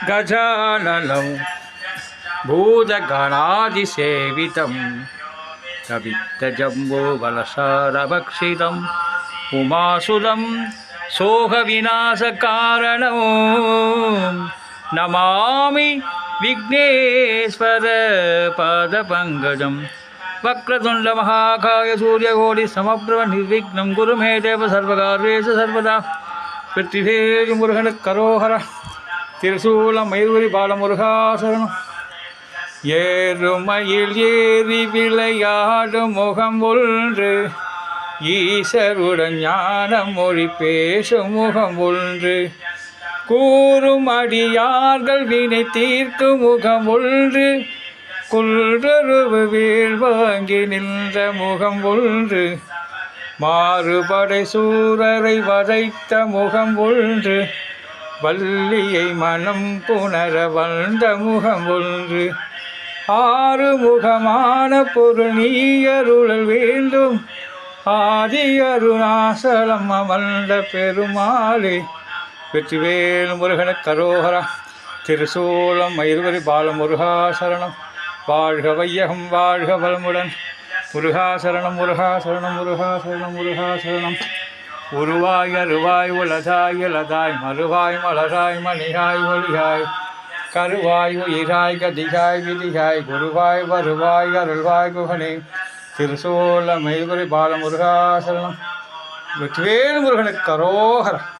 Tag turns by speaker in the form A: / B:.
A: गजाननं भूतगणादिसेवितं कवित्तजम्बूफलसारभक्षितम् उमासुतं शोकविनाशकारणं नमामि विघ्नेश्वरपादपङ्कजं वक्रतुण्डमहाकाय सूर्यकोटिसमप्रभ निर्विघ्नं कुरु मे देव सर्वकार्येषु सर्वदा வெற்றிவேல் முருகனுக்கு கரோஹர திருசூலம் மயில்வரி பாலமுருகாசரணம் ஏறுமயில் ஏறி விளையாடும் முகம் ஒன்று ஈசருடன் ஞான மொழி பேசும் முகம் ஒன்று கூறும் அடியார்கள் வினை தீர்க்கும் முகம் ஒன்று குன்றருவு வேல் வாங்கி நின்ற முகம் ஒன்று மாறுபடை சூரரை வதைத்த முகம் ஒன்று வள்ளியை மனம் புணர வந்த முகம் ஒன்று ஆறுமுகமான பொருள் நீயருளல் வேண்டும் ஆதி அருணாசலம் அமர்ந்த பெருமாளே வெற்றிவேல் முருகனுக்கு கரோஹரா திருசூலம் மயில்வரி பாலமுருகாசரணம் வாழ்க வையகம் வாழ்க வளமுடன் முருகாசரணம் முருகாசரணம் முருகாசரணம் முருகாசரணம் உருவாய் அருவாய் உலதாய் இலதாய் மறுவாய் மலராய் மணியாய் ஒளியாய் கருவாய் உயிராய் கதிகாய் விதிகாய் குருவாய் வருவாய் அருள்வாய் குகனே திருசூலம் மயில்வரி பாலமுருகாசரணம் வெற்றிவேல் முருகனுக்கு கரோஹர